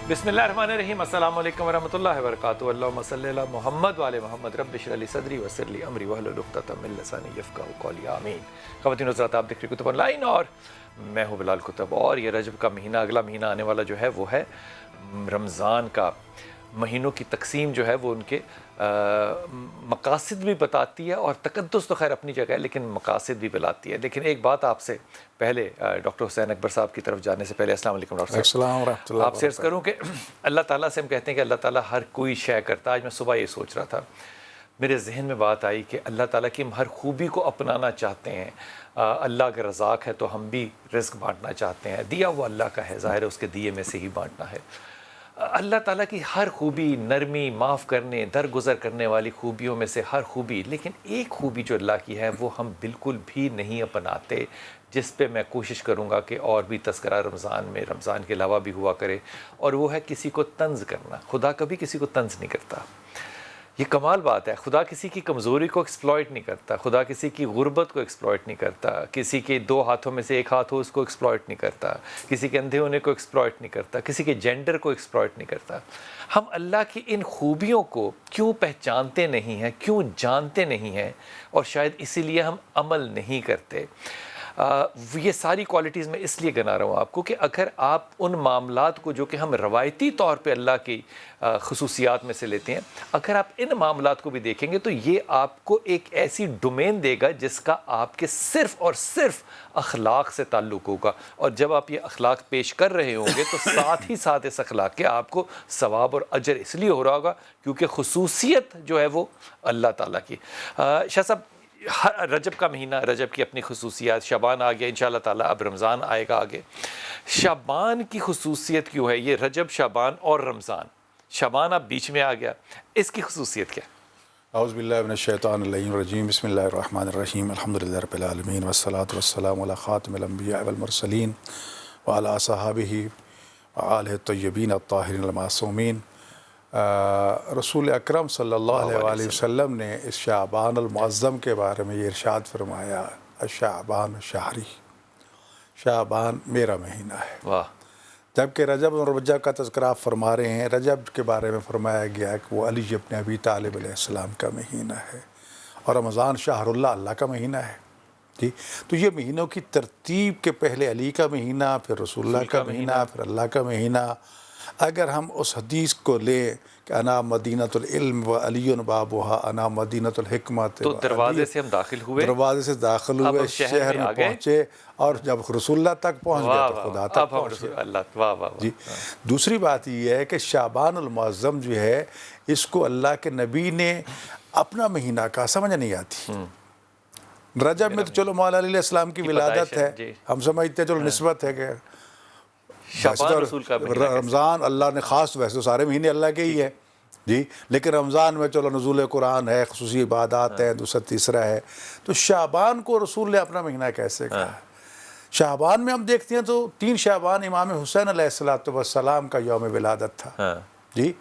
بسم اللہ الرحمن الرحیم، السلام علیکم ورحمۃ اللہ وبرکاتہ۔ اللہم صلی علی محمد وعلی محمد، رب اشرح لی صدری ویسر لی امری واحلل عقدۃ من لسانی یفقہوا قولی، آمین۔ خواتین و حضرات، آپ دیکھ رہے کتب آن لائن اور میں ہوں بلال کتب، اور یہ رجب کا مہینہ، اگلا مہینہ آنے والا جو ہے وہ ہے رمضان کا۔ مہینوں کی تقسیم جو ہے وہ ان کے مقاصد بھی بتاتی ہے، اور تقدس تو خیر اپنی جگہ ہے لیکن مقاصد بھی بتاتی ہے۔ لیکن ایک بات آپ سے پہلے ڈاکٹر حسین اکبر صاحب کی طرف جانے سے پہلے، السلام علیکم ڈاکٹر صاحب۔ السلام ورحمۃ اللہ۔ آپ سے عرض کروں کہ اللہ تعالیٰ سے ہم کہتے ہیں کہ اللہ تعالیٰ ہر کوئی شے کرتا ہے۔ آج میں صبح یہ سوچ رہا تھا، میرے ذہن میں بات آئی کہ اللہ تعالیٰ کی ہم ہر خوبی کو اپنانا چاہتے ہیں۔ اللہ اگر رزاق ہے تو ہم بھی رزق بانٹنا چاہتے ہیں، دیا وہ اللہ کا ہے، ظاہر ہے اس کے دیے میں سے ہی بانٹنا ہے۔ اللہ تعالیٰ کی ہر خوبی، نرمی، معاف کرنے، درگزر کرنے والی خوبیوں میں سے ہر خوبی، لیکن ایک خوبی جو اللہ کی ہے وہ ہم بالکل بھی نہیں اپناتے، جس پہ میں کوشش کروں گا کہ اور بھی تذکرہ رمضان میں، رمضان کے علاوہ بھی ہوا کرے، اور وہ ہے کسی کو طنز کرنا۔ خدا کبھی کسی کو طنز نہیں کرتا، یہ کمال بات ہے۔ خدا کسی کی کمزوری کو ایکسپلائٹ نہیں کرتا، خدا کسی کی غربت کو ایکسپلائٹ نہیں کرتا، کسی کے دو ہاتھوں میں سے ایک ہاتھ ہو اس کو ایکسپلائٹ نہیں کرتا، کسی کے اندھے ہونے کو ایکسپلائٹ نہیں کرتا، کسی کے جینڈر کو ایکسپلائٹ نہیں کرتا۔ ہم اللہ کی ان خوبیوں کو کیوں پہچانتے نہیں ہیں، کیوں جانتے نہیں ہیں، اور شاید اسی لیے ہم عمل نہیں کرتے۔ یہ ساری کوالٹیز میں اس لیے گنا رہا ہوں آپ کو کہ اگر آپ ان معاملات کو جو کہ ہم روایتی طور پہ اللہ کی خصوصیات میں سے لیتے ہیں، اگر آپ ان معاملات کو بھی دیکھیں گے تو یہ آپ کو ایک ایسی ڈومین دے گا جس کا آپ کے صرف اور صرف اخلاق سے تعلق ہوگا، اور جب آپ یہ اخلاق پیش کر رہے ہوں گے تو ساتھ ہی ساتھ اس اخلاق کے آپ کو ثواب اور اجر اس لیے ہو رہا ہوگا کیونکہ خصوصیت جو ہے وہ اللہ تعالیٰ کی۔ شاہ صاحب، رجب کا مہینہ، رجب کی اپنی خصوصیات، شعبان آ گیا انشاءاللہ تعالیٰ، اب رمضان آئے گا آگے۔ شعبان کی خصوصیت کیوں ہے یہ رجب، شعبان اور رمضان؟ شعبان اب بیچ میں آ گیا، اس کی خصوصیت کیا؟ اعوذ باللہ من الشیطان اللعین الرجیم، بسم اللہ الرحمن الرحیم، الحمدللہ رب العالمین، والصلاة والسلام علی خاتم الانبیاء والمرسلین وعلی صحابہ وآلہ الطیبین الطاہرین المعصومین۔ رسول اکرم صلی اللہ علیہ وآلہ وسلم نے اس شعبان المعظم کے بارے میں یہ ارشاد فرمایا، شعبان شہری، شعبان میرا مہینہ ہے۔ واہ! جبکہ رجب اور رجب کا تذکرہ آپ فرما رہے ہیں، رجب کے بارے میں فرمایا گیا کہ وہ علی ابن ابی طالب علیہ السلام کا مہینہ ہے، اور رمضان شہر اللہ کا مہینہ ہے۔ جی، تو یہ مہینوں کی ترتیب کے پہلے علی کا مہینہ، پھر رسول اللہ کا مہینہ، پھر اللہ کا مہینہ۔ اگر ہم اس حدیث کو لیں کہ انا مدینۃ العلم و علی بابها، انا مدینۃ الحکمت، تو دروازے سے ہم داخل ہوئے، دروازے سے داخل ہوئے، شہر میں پہنچے، اور جب رسول اللہ تک پہنچ گئے تو خدا تک پہنچ گئے۔ اللہ، واہ واہ! جی، دوسری بات یہ ہے کہ شعبان المعظم جو ہے، اس کو اللہ کے نبی نے اپنا مہینہ کہا، سمجھ نہیں آتی۔ رجب میں تو چلو مولا علیہ السلام کی ولادت ہے، ہم سمجھتے ہیں چلو نسبت ہے کہ شعبان رسول کا مہینہ، رمضان اللہ نے خاص، ویسے تو سارے مہینے اللہ کے ہی ہے جی، لیکن رمضان میں چلو نزول قرآن ہے، خصوصی عبادات ہیں، دوسرا تیسرا ہے۔ تو شعبان کو رسول نے اپنا مہینہ کیسے کہا؟ شعبان میں ہم دیکھتے ہیں تو 3 شعبان امام حسین علیہ السلام کا یوم ولادت تھا جی۔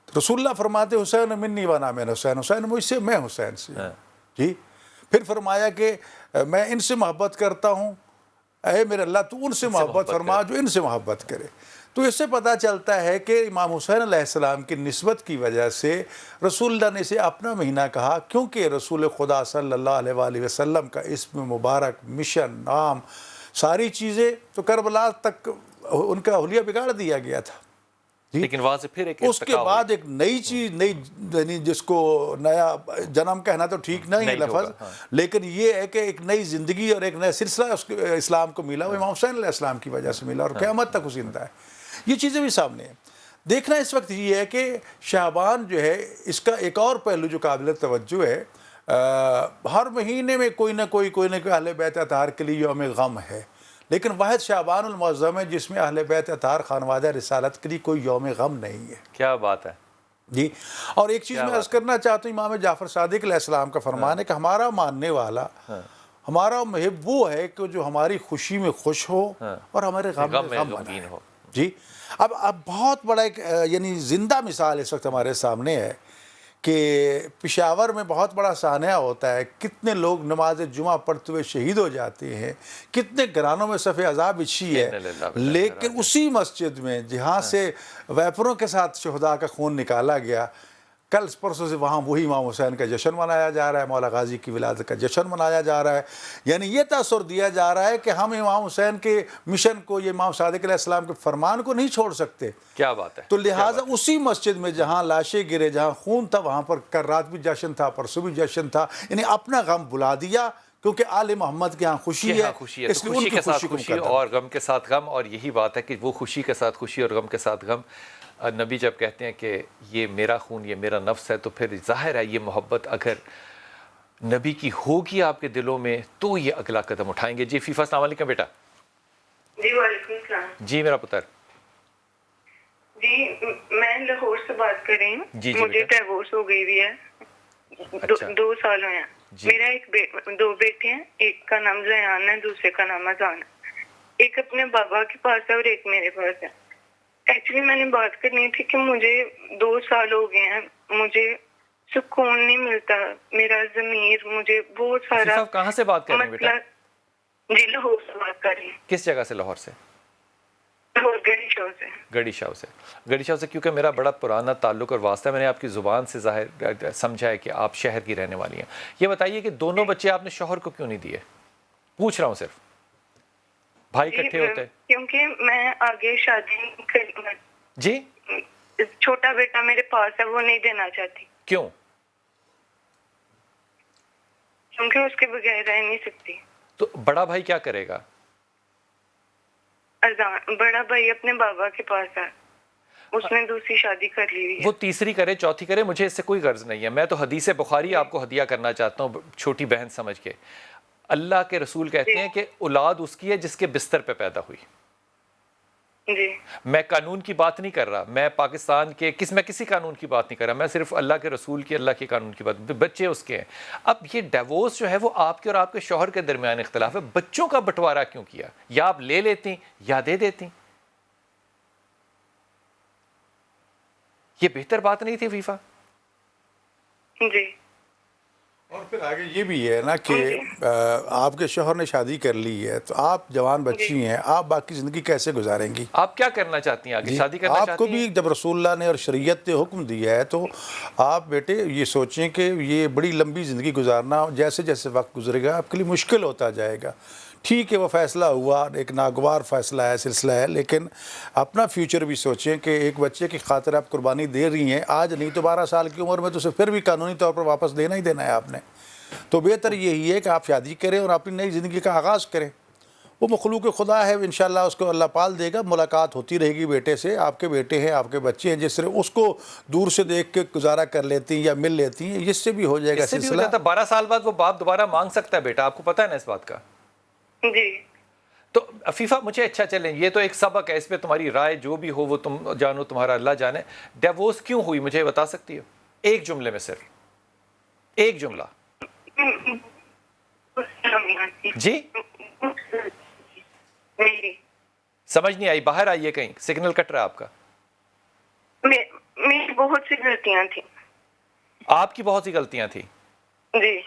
رسول اللہ فرماتے حسین منی وانا من حسین، حسین مجھ سے، میں حسین سے جی۔ پھر فرمایا کہ میں ان سے محبت کرتا ہوں، اے میرے اللہ تو ان سے محبت فرما جو ان سے محبت کرے۔ تو اس سے پتہ چلتا ہے کہ امام حسین علیہ السلام کی نسبت کی وجہ سے رسول اللہ نے اسے اپنا مہینہ کہا، کیونکہ رسول خدا صلی اللہ علیہ وآلہ وسلم کا اسم مبارک، مشن، نام، ساری چیزیں تو کربلا تک ان کا حلیہ بگاڑ دیا گیا تھا۔ لیکن وہاں سے پھر ایک اس کے بعد ایک نئی چیز، نئی، یعنی جس کو نیا جنم کہنا تو ٹھیک نہیں لفظ، لیکن یہ ہے کہ ایک نئی زندگی اور ایک نیا سلسلہ اسلام کو ملا، وہ امام حسین علیہ السلام کی وجہ سے ملا، اور قیامت تک وہ زندہ ہے۔ یہ چیزیں بھی سامنے ہیں۔ دیکھنا اس وقت یہ ہے کہ شعبان جو ہے، اس کا ایک اور پہلو جو قابل توجہ ہے، ہر مہینے میں کوئی نہ کوئی اہل بیت اطہار کے لیے یوم غم ہے، لیکن واحد شعبان المعظم ہے جس میں اہل بیت اطہار خانوادہ رسالت کے لیے کوئی یوم غم نہیں ہے۔ کیا بات ہے جی۔ اور ایک چیز میں عرض کرنا چاہتا ہوں، امام جعفر صادق علیہ السلام کا فرمان ہے کہ ہمارا ماننے والا، ہمارا محب وہ ہے کہ جو ہماری خوشی میں خوش ہو اور ہمارے غم میں غمگین ہو جی۔ اب بہت بڑا ایک یعنی زندہ مثال اس وقت ہمارے سامنے ہے کہ پشاور میں بہت بڑا سانحہ ہوتا ہے، کتنے لوگ نماز جمعہ پڑھتے ہوئے شہید ہو جاتے ہیں، کتنے گھرانوں میں صف عذاب بچھی ہے، لیکن اسی مسجد میں جہاں سے ویپروں کے ساتھ شہداء کا خون نکالا گیا، کل پرسوں سے وہاں وہی امام حسین کا جشن منایا جا رہا ہے، مولا غازی کی ولادت کا جشن منایا جا رہا ہے. یعنی یہ تاثر دیا جا رہا ہے کہ ہم امام حسین کے مشن کو، یہ امام صادق علیہ السلام کے فرمان کو نہیں چھوڑ سکتے. کیا بات ہے. تو لہٰذا اسی مسجد میں جہاں لاشیں گرے، جہاں خون تھا، وہاں پر کل رات بھی جشن تھا، پرسوں بھی جشن تھا. یعنی اپنا غم بلا دیا، کیونکہ آل محمد کے ہاں خوشی ہے، اس لیے خوشی کے ساتھ خوشی اور غم کے ساتھ غم. اور یہی بات ہے کہ وہ خوشی کے ساتھ خوشی اور غم کے ساتھ غم. نبی جب کہتے ہیں کہ یہ میرا خون، یہ میرا نفس ہے، تو پھر ظاہر ہے یہ محبت اگر نبی کی ہوگی آپ کے دلوں میں تو یہ اگلا قدم اٹھائیں گے. جی فیفا السلام علیکم بیٹا. جی وعلیکم السلام. جی میرا پتر. جی میں لاہور سے بات کر رہی ہوں. جی مجھے ڈیورس ہو گئی ہے. اچھا. 2 سال ہوئے ہیں. میرا 2 بیٹے ہیں، ایک کا نام زیان ہے، دوسرے کا نام اذان ہے. ایک اپنے بابا کے پاس ہے اور ایک میرے پاس ہے. ایکچولی میں نے بات کرنی تھی کہ مجھے 2 سال ہو گئے ہیں، مجھے سکون نہیں ملتا، میرا ضمیر مجھے بہت سارا. کہاں سے بات کر رہی ہیں بیٹا؟ جی لاہور سے بات کر رہی ہوں. کس جگہ سے؟ لاہور سے؟ لاہور گڑی شاہ سے. گڑی شاہ سے. گڑی شاہ سے کیونکہ میرا بڑا پرانا تعلق اور واسطہ ہے، میں نے آپ کی زبان سے ظاہر سمجھا ہے کہ آپ شہر کی رہنے والی ہیں. یہ بتائیے کہ دونوں بچے آپ نے شوہر کو کیوں نہیں دیے؟ پوچھ رہا ہوں صرف. بھائی اکٹھے ہوتے ہیں؟ کیونکہ میں آگے شادی نہیں کروں. جی چھوٹا بیٹا میرے پاس ہے، وہ نہیں دینا چاہتی. کیوں؟ کیونکہ اس کے بغیر رہ نہیں سکتی. تو بڑا بھائی کیا کرے گا؟ بڑا بھائی اپنے بابا کے پاس ہے، اس نے دوسری شادی کر لی ہے. وہ تیسری کرے، چوتھی کرے، مجھے اس سے کوئی غرض نہیں ہے. میں تو حدیث بخاری آپ کو ہدیہ کرنا چاہتا ہوں چھوٹی بہن سمجھ کے. اللہ کے رسول کہتے ہیں کہ اولاد اس کی ہے جس کے بستر پہ پیدا ہوئی. جی میں قانون کی بات نہیں کر رہا، میں پاکستان کے میں کسی قانون کی بات نہیں کر رہا، میں صرف اللہ کے رسول کی، اللہ کے قانون کی بات. بچے اس کے ہیں. اب یہ ڈیورس جو ہے وہ آپ کے اور آپ کے شوہر کے درمیان اختلاف ہے. بچوں کا بٹوارا کیوں کیا؟ یا آپ لے لیتی یا دے دیتی. یہ بہتر بات نہیں تھی فیفا؟ جی. اور پھر آگے یہ بھی ہے نا کہ آپ کے شوہر نے شادی کر لی ہے، تو آپ جوان بچی ہیں، آپ باقی زندگی کیسے گزاریں گی؟ آپ کیا کرنا چاہتی ہیں آگے؟ شادی کرنا چاہتی ہیں؟ آپ کو بھی جب رسول اللہ نے اور شریعت نے حکم دیا ہے تو آپ بیٹے یہ سوچیں کہ یہ بڑی لمبی زندگی گزارنا جیسے جیسے وقت گزرے گا آپ کے لیے مشکل ہوتا جائے گا. ٹھیک ہے وہ فیصلہ ہوا، ایک ناگوار فیصلہ ہے، سلسلہ ہے، لیکن اپنا فیوچر بھی سوچیں کہ ایک بچے کی خاطر آپ قربانی دے رہی ہیں. آج نہیں تو 12 سال کی عمر میں تو اسے پھر بھی قانونی طور پر واپس دینا ہی دینا ہے آپ نے. تو بہتر یہی ہے کہ آپ شادی کریں اور اپنی نئی زندگی کا آغاز کریں. وہ مخلوق خدا ہے، انشاءاللہ اس کو اللہ پال دے گا. ملاقات ہوتی رہے گی بیٹے سے. آپ کے بیٹے ہیں، آپ کے بچے ہیں، جس طرح اس کو دور سے دیکھ کے گزارا کر لیتی ہیں یا مل لیتی ہیں، اس سے بھی ہو جائے گا سلسلہ. 12 سال بعد وہ باپ دوبارہ مانگ سکتا ہے بیٹا، آپ کو پتہ ہے نا اس بات کا؟ جی. تو عفیفہ مجھے اچھا چلیں، یہ تو ایک سبق ہے، اس پہ تمہاری رائے جو بھی ہو وہ تم جانو، تمہارا اللہ جانے. ڈیورس کیوں ہوئی مجھے بتا سکتی ہو؟ ایک جملے میں، صرف ایک جملہ. جی سمجھ نہیں آئی، باہر آئیے کہیں، سگنل کٹ رہا ہے آپ کا. میری بہت سی غلطیاں تھیں. آپ کی بہت سی غلطیاں تھیں؟ جی.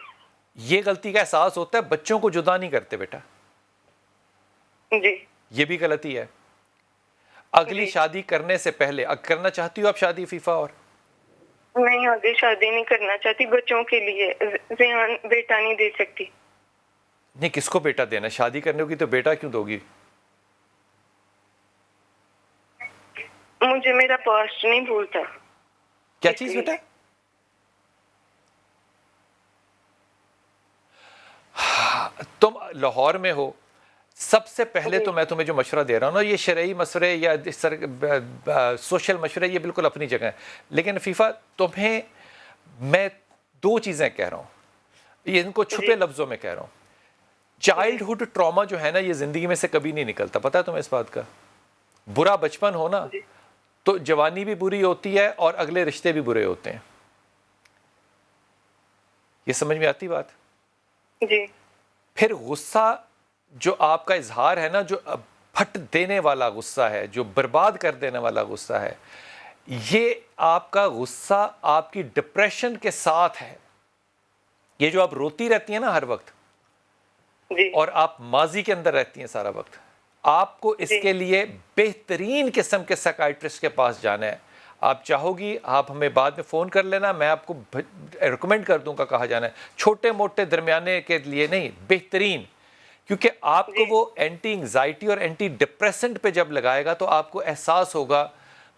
یہ غلطی کا احساس ہوتا ہے، بچوں کو جدا نہیں کرتے بیٹا. جی. یہ بھی غلطی ہے. اگلی شادی کرنے سے پہلے کرنا چاہتی ہو آپ شادی فیفا؟ اور نہیں، آگے شادی نہیں کرنا چاہتی. بچوں کے لیے زیان بیٹا نہیں دے سکتی. نہیں، کس کو بیٹا دینا؟ شادی کرنے ہوگی تو بیٹا کیوں دو گی؟ مجھے میرا پاسٹ نہیں بھولتا. کیا چیز بیٹا؟ تم لاہور میں ہو، سب سے پہلے تو میں تمہیں جو مشورہ دے رہا ہوں نا، یہ شرعی مشورے یا سوشل مشورے یہ بالکل اپنی جگہ ہیں، لیکن فیفا تمہیں میں 2 چیزیں کہہ رہا ہوں، یہ ان کو چھپے لفظوں میں کہہ رہا ہوں. چائلڈ ہوڈ ٹراما جو ہے نا، یہ زندگی میں سے کبھی نہیں نکلتا. پتہ ہے تمہیں اس بات کا؟ برا بچپن ہو نا تو جوانی بھی بری ہوتی ہے اور اگلے رشتے بھی برے ہوتے ہیں. یہ سمجھ میں آتی بات؟ جی. پھر غصہ جو آپ کا اظہار ہے نا، جو پھٹ دینے والا غصہ ہے، جو برباد کر دینے والا غصہ ہے، یہ آپ کا غصہ آپ کی ڈپریشن کے ساتھ ہے. یہ جو آپ روتی رہتی ہیں نا ہر وقت جی اور آپ ماضی کے اندر رہتی ہیں سارا وقت, آپ کو اس کے لیے بہترین قسم کے سائیکائٹرسٹ کے پاس جانا ہے. آپ چاہو گی آپ ہمیں بعد میں فون کر لینا, میں آپ کو ریکمینڈ کر دوں گا کہاں جانا ہے. چھوٹے موٹے درمیانے کے لیے نہیں, بہترین, کیونکہ آپ کو وہ اینٹی انگزائٹی اور اینٹی ڈپریسنٹ پہ جب لگائے گا تو آپ کو احساس ہوگا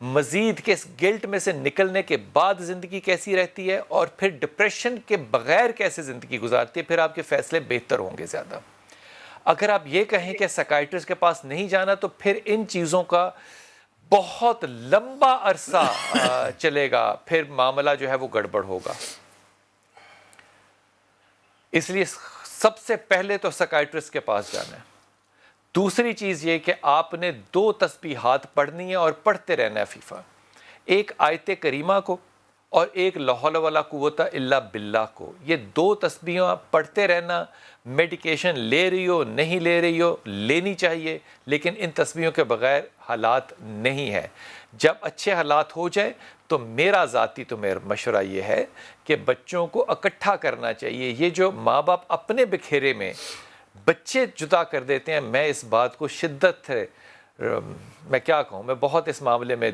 مزید کہ اس گلٹ میں سے نکلنے کے بعد زندگی کیسی رہتی ہے اور پھر ڈپریشن کے بغیر کیسے زندگی گزارتی ہے. پھر آپ کے فیصلے بہتر ہوں گے زیادہ. اگر آپ یہ کہیں کہ سائیکائٹرسٹ کے پاس نہیں جانا تو پھر ان چیزوں کا بہت لمبا عرصہ چلے گا, پھر معاملہ جو ہے وہ گڑبڑ ہوگا. اس لیے سب سے پہلے تو سائیکائٹرسٹ کے پاس جانا ہے. دوسری چیز یہ کہ آپ نے 2 تسبیحات پڑھنی ہے اور پڑھتے رہنا ہے فیفا, ایک آیت کریمہ کو اور ایک لا حول ولا قوت الا باللہ کو. یہ 2 تسبیحاں پڑھتے رہنا. میڈیکیشن لے رہی ہو نہیں لے رہی ہو لینی چاہیے, لیکن ان تسبیحوں کے بغیر حالات نہیں ہے. جب اچھے حالات ہو جائے تو میرا ذاتی تو میرا مشورہ یہ ہے کہ بچوں کو اکٹھا کرنا چاہیے. یہ جو ماں باپ اپنے بکھیرے میں بچے جدا کر دیتے ہیں, میں اس بات کو شدت ہے, میں کیا کہوں, میں بہت اس معاملے میں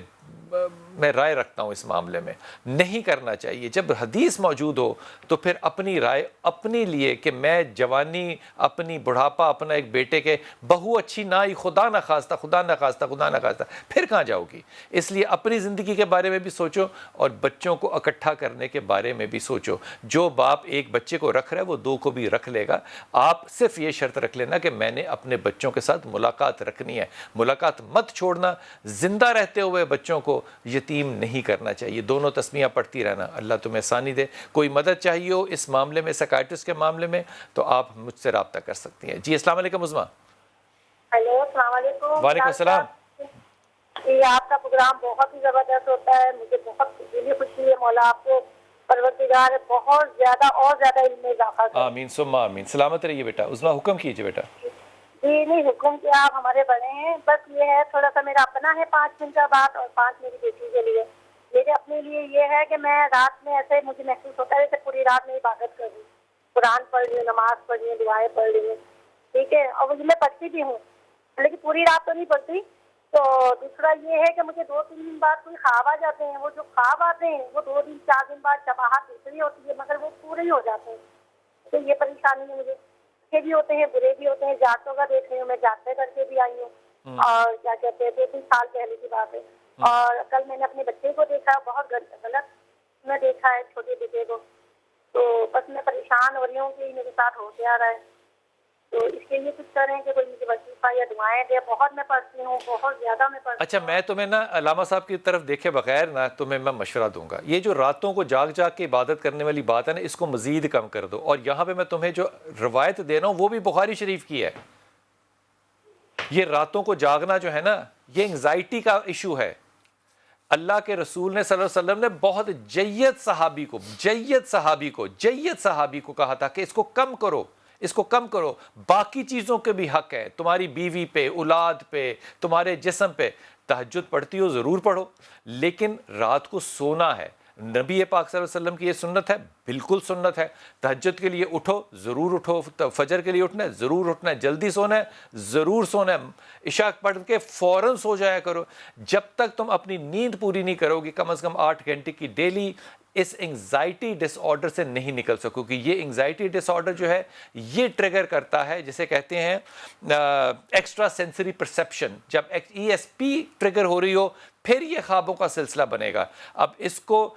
میں رائے رکھتا ہوں, اس معاملے میں نہیں کرنا چاہیے. جب حدیث موجود ہو تو پھر اپنی رائے اپنی لیے کہ میں جوانی اپنی بڑھاپا اپنا ایک بیٹے کے بہو اچھی نہ آئی, خدا نہ خواستہ خدا نہ خواستہ خدا نہ خواستہ, پھر کہاں جاؤ گی. اس لیے اپنی زندگی کے بارے میں بھی سوچو اور بچوں کو اکٹھا کرنے کے بارے میں بھی سوچو. جو باپ ایک بچے کو رکھ رہا ہے وہ 2 کو بھی رکھ لے گا. آپ صرف یہ شرط رکھ لینا کہ میں نے اپنے بچوں کے ساتھ ملاقات رکھنی ہے. ملاقات مت چھوڑنا. زندہ رہتے ہوئے بچوں کو یتیم نہیں کرنا چاہیے. دونوں تسبیحاں پڑھتی رہنا. اللہ تمہیں آسانی دے. کوئی مدد چاہیے ہو اس معاملے میں, سائیکائٹرسٹ کے معاملے میں, تو آپ مجھ سے رابطہ کر سکتی ہیں. جی السلام علیکم عظمیٰ. ہیلو السلام علیکم. وعلیکم السلام. یہ آپ کا پروگرام بہت ہی زبردست ہوتا ہے, مجھے بہت دلی خوشی ہے. مولا آپ کو پروردگار بہت زیادہ اور زیادہ علم میں اضافہ کرے. آمین ثم آمین. سلامت رہیے بیٹا. عظمیٰ حکم کیجیے بیٹا. جی نہیں حکم کیا, آپ ہمارے بڑے ہیں. بس یہ ہے تھوڑا سا میرا اپنا ہے 5 منٹ کا بات اور 5 میری بیٹی کے لیے. میرے اپنے لیے یہ ہے کہ میں رات میں ایسے مجھے محسوس ہوتا ہے جیسے پوری رات میں عبادت کر رہی ہوں, قرآن پڑھ رہی ہوں, نماز پڑھ رہی ہوں, دعائیں پڑھ رہی ہوں, ٹھیک ہے, اور میں پڑھتی بھی ہوں لیکن پوری رات تو نہیں پڑھتی. تو دوسرا یہ ہے کہ مجھے 2-3 دن بعد کوئی خواب آ جاتے ہیں. وہ جو خواب آتے ہیں وہ 2-4 دن بعد شباہت دوسری ہوتی ہے مگر وہ پورے ہی ہو جاتے ہیں. تو یہ پریشانی ہے مجھے. اچھے بھی ہوتے ہیں برے بھی ہوتے ہیں. جاتوں کا دیکھ رہی ہوں, میں جاتے کر کے بھی آئی ہوں, اور کیا کہتے ہیں 2-3 سال پہلے کی بات ہے. اور کل میں نے اپنے بچے کو دیکھا, بہت غلط میں دیکھا ہے چھوٹے بیٹے کو. تو بس میں پریشان ہو رہی ہوں کہ میرے ساتھ ہو کیا رہا ہے. تو اس کے لیے کچھ کریں کہ کوئی مجھے وظیفہ یا دعائیں دے. بہت میں پڑھتی ہوں, بہت زیادہ میں پڑھتی ہوں. اچھا میں تمہیں نا علامہ صاحب کی طرف دیکھے بغیر نا تمہیں میں مشورہ دوں گا. یہ جو راتوں کو جاگ جاگ کے عبادت کرنے والی بات ہے نا, اس کو مزید کم کر دو. اور یہاں پہ میں تمہیں جو روایت دے رہا ہوں وہ بھی بخاری شریف کی ہے. یہ راتوں کو جاگنا جو ہے نا, یہ انگزائٹی کا ایشو ہے. اللہ کے رسول نے صلی اللہ علیہ وسلم نے بہت جید صحابی کو کہا تھا کہ اس کو کم کرو, اس کو کم کرو. باقی چیزوں کے بھی حق ہے, تمہاری بیوی پہ, اولاد پہ, تمہارے جسم پہ. تہجد پڑھتی ہو ضرور پڑھو, لیکن رات کو سونا ہے. نبی پاک صلی اللہ علیہ وسلم کی یہ سنت ہے, بالکل سنت ہے. تہجد کے لیے اٹھو, ضرور اٹھو. فجر کے لیے اٹھنا ہے, ضرور اٹھنا ہے. جلدی سونا ہے, ضرور سونا ہے. عشاء پڑھ کے فوراً سو جایا کرو. جب تک تم اپنی نیند پوری نہیں کرو گی, کم از کم 8 گھنٹے کی ڈیلی, اس انگزائٹی ڈس آرڈر سے نہیں نکل سکو گی. یہ انگزائٹی ڈس آرڈر جو ہے یہ ٹریگر کرتا ہے جسے کہتے ہیں ایکسٹرا سینسری پرسیپشن. جب ESP ٹریگر ہو رہی ہو پھر یہ خوابوں کا سلسلہ بنے گا. اب اس کو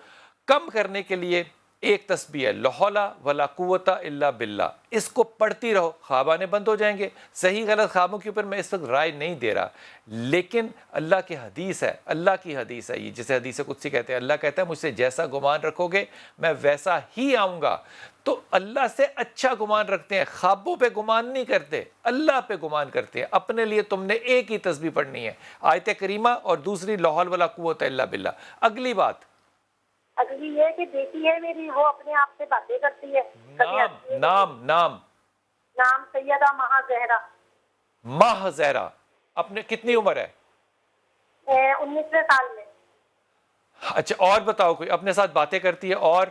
کم کرنے کے لیے ایک تسبیح ہے, لا حول ولا قوت الا باللہ. اس کو پڑھتی رہو, خواب آنے بند ہو جائیں گے. صحیح غلط خوابوں کے اوپر میں اس وقت رائے نہیں دے رہا, لیکن اللہ کی حدیث ہے, اللہ کی حدیث ہے یہ, جسے حدیث قدسی کہتے ہیں. اللہ کہتا ہے مجھ سے جیسا گمان رکھو گے میں ویسا ہی آؤں گا. تو اللہ سے اچھا گمان رکھتے ہیں, خوابوں پہ گمان نہیں کرتے, اللہ پہ گمان کرتے ہیں. اپنے لیے تم نے ایک ہی تسبیح پڑھنی ہے, آیت کریمہ, اور دوسری لا حول ولا قوت الا باللہ. اگلی بات, اگلی یہ کہ بیٹی ہے میری, وہ اپنے آپ سے باتیں کرتی ہے. نام سیدہ مہا زہرا. ماہ زہرا. اپنے کتنی عمر ہے؟ 19 سال میں. اچھا اور بتاؤ کوئی اپنے ساتھ باتیں کرتی ہے اور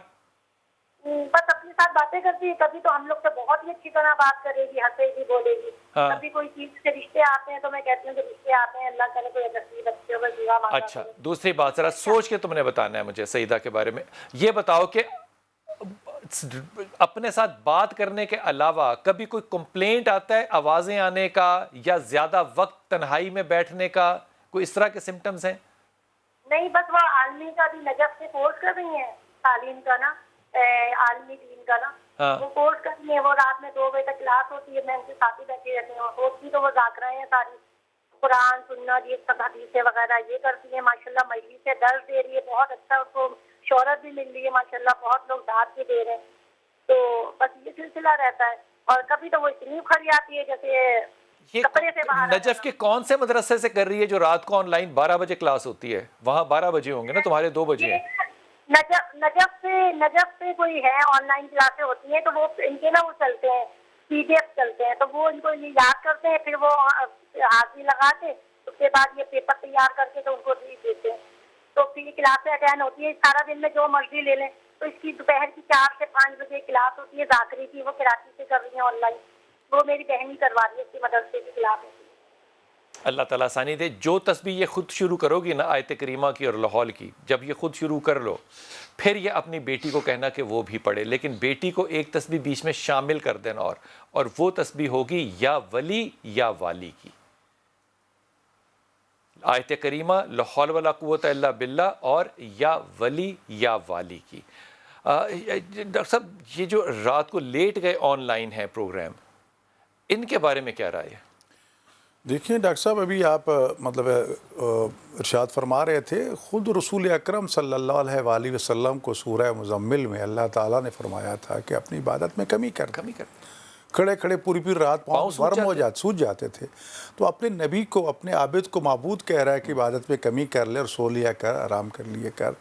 بس اپنے ساتھ باتیں کرتی ہے. کبھی تو ہم لوگ سے بہت ہی اچھی طرح بات کرے گی, ہنسے گی, بولے گی. ہاں. کبھی کوئی چیز کے رشتے آتے ہیں تو میں کہتی ہوں کہ رشتے آتے ہیں, اللہ کرے کوئی نصیب اچھے ہو, دعا مانگا اچھا کرے. دوسری بات ذرا سوچ کے تم نے بتانا ہے مجھے سعیدہ کے بارے میں. یہ بتاؤ کہ اپنے ساتھ بات کرنے کے علاوہ کبھی کوئی کمپلینٹ آتا ہے آوازیں آنے کا یا زیادہ وقت تنہائی میں بیٹھنے کا, کوئی اس طرح کے سمٹمز ہیں؟ نہیں, بس وہ عالمی کا بھی نجف سے کورس کر رہی ہیں, تعلیم کا نا, عالمی دین کا نا, ہاں. وہ کورس کر رہی ہیں. وہ رات میں 2 بجے تک کلاس ہوتی ہے, میں ان کے ساتھ ہی بیٹھی رہتی ہوں. ہوتی تو وہ ذاکرہ ہیں ساری, قرآن سننا, یہ سب حدیثیں وغیرہ یہ کرتی ہیں. ماشاءاللہ مجلس سے درس دے رہی ہے, بہت اچھا اس کو شہرت بھی مل رہی ہے ماشاءاللہ, بہت لوگ داد بھی دے رہے ہیں. تو بس یہ سلسلہ رہتا ہے. اور کبھی تو وہ اتنی کھڑی آتی ہے جیسے یہ کپڑے سے باہر آ نجف جانا. کے کون سے مدرسے سے کر رہی ہے جو رات کو آن لائن 12 بجے کلاس ہوتی ہے؟ وہاں 12 بجے ہوں گے نا, تمہارے 2 بجے ہیں. نجف سے کوئی ہے, آن لائن کلاسیں ہوتی ہیں تو وہ ان کے نا وہ چلتے ہیں, PDF چلتے ہیں, تو وہ ان کو یہ یاد کرتے ہیں, پھر وہ حاضری لگا کے اس کے بعد یہ پیپر تیار کر کے تو ان کو دیتے ہیں. تو پھر کلاسیں اٹینڈ ہوتی ہے. سارا دن میں جو مرضی لے لیں. تو اس کی دوپہر کی 4 سے 5 بجے کلاس ہوتی ہے ذاکری کی, وہ کراچی سے کر رہی ہیں آن لائن. وہ میری بہن ہی کروا رہی ہے, اس کی مدرسے کی کلاس ہوتی ہے. اللہ تعالیٰ آسانی دے. جو تسبیح یہ خود شروع کرو گی نا آیت کریمہ کی اور لاہور کی, جب یہ خود شروع کر لو پھر یہ اپنی بیٹی کو کہنا کہ وہ بھی پڑھے, لیکن بیٹی کو ایک تسبیح بیچ میں شامل کر دینا, اور وہ تسبیح ہوگی یا ولی یا والی کی. آیت کریمہ لا حول ولا قوت الا باللہ اور یا ولی یا والی کی. ڈاکٹر صاحب یہ جو رات کو لیٹ گئے آن لائن ہے پروگرام, ان کے بارے میں کیا رائے ہے؟ دیکھیں ڈاکٹر صاحب, ابھی آپ مطلب ارشاد فرما رہے تھے, خود رسول اکرم صلی اللہ علیہ وآلہ وسلم کو سورہ مزمل میں اللہ تعالیٰ نے فرمایا تھا کہ اپنی عبادت میں کمی کر. کھڑے کھڑے پوری رات پاؤں سوج جاتے تھے. تو اپنے نبی کو, اپنے عابد کو معبود کہہ رہا ہے کہ عبادت میں کمی کر لے اور سو لیا کر, آرام کر لیا کر.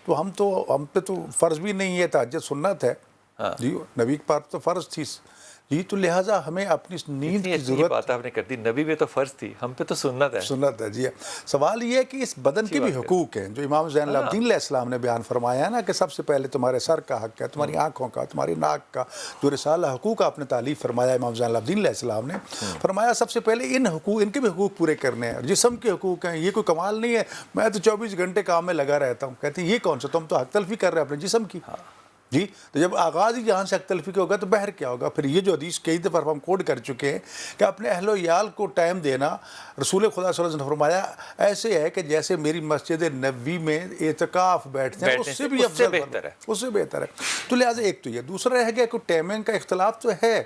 تو ہم پہ تو فرض بھی نہیں ہے, تہجد سنت ہے جی, نبی پر تو فرض تھی جی, تو لہٰذا ہمیں اپنی نیند کی ضرورت. بات آپ نے کر دی, نبی پہ تو فرض تھی, ہم پہ تو سنت ہے جی. سوال یہ ہے کہ اس بدن کے بھی حقوق ہیں جو امام زین العابدین علیہ السلام نے بیان فرمایا ہے نا, کہ سب سے پہلے تمہارے سر کا حق ہے, تمہاری آنکھوں کا, تمہاری ناک کا, جو رسالہ حقوق آپ نے تعلیف فرمایا امام زین العابدین علیہ السلام نے فرمایا, سب سے پہلے ان کے بھی حقوق پورے کرنے ہیں. جسم کے حقوق ہیں, یہ کوئی کمال نہیں ہے میں تو 24 گھنٹے کام میں لگا رہتا ہوں. کہتے ہیں یہ کون سا, تم تو حق تلفی کر رہے ہیں اپنے جسم کی جی. تو جب آغاز ہی جہاں سے حق تلفی کے ہوگا تو بہر کیا ہوگا. پھر یہ جو حدیث کئی دفعہ ہم کوڈ کر چکے ہیں کہ اپنے اہل و عیال کو ٹائم دینا, رسول خدا صلی اللہ علیہ وسلم نے فرمایا ایسے ہے کہ جیسے میری مسجد نبوی میں اعتکاف بیٹھتے ہیں, اس سے بھی افضل بہتر ہے, اس سے بہتر ہے. تو لہٰذا ایک تو یہ, دوسرا رہ گیا کہ ٹائمنگ کا اختلاف تو ہے.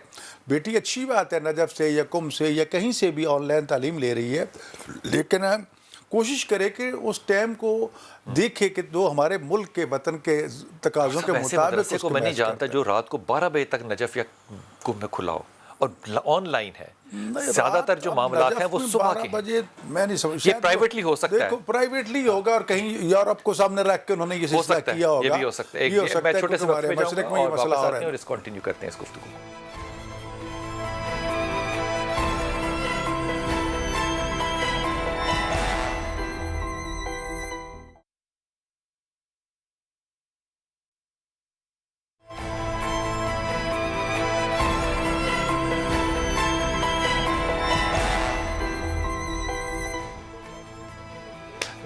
بیٹی اچھی بات ہے نجف سے یا قم سے یا کہیں سے بھی آن لائن تعلیم لے رہی ہے, لیکن کوشش کرے کہ اس ٹائم کو دیکھے کہ دو ہمارے ملک کے وطن کے تقاضوں کے مطابق. اس کو میں نہیں جانتا جو رات کو 12 بجے تک نجف یا قم میں کھلا ہو اور آن لائن ہے. زیادہ تر جو معاملات ہیں وہ صبح کے 12 بجے میں نہیں سمجھ, یہ پرائیویٹلی ہو سکتا ہے. دیکھو پرائیویٹلی ہوگا اور کہیں یورپ کو سامنے رکھ کے انہوں نے یہ سلسلہ کیا ہوگا. یہ بھی ہو سکتا ہے. میں چھوٹے سے وقت پہ مشرق میں یہ مسئلہ ہو رہا ہے اور اس کنٹینیو کرتے ہیں اس گفتگو کو.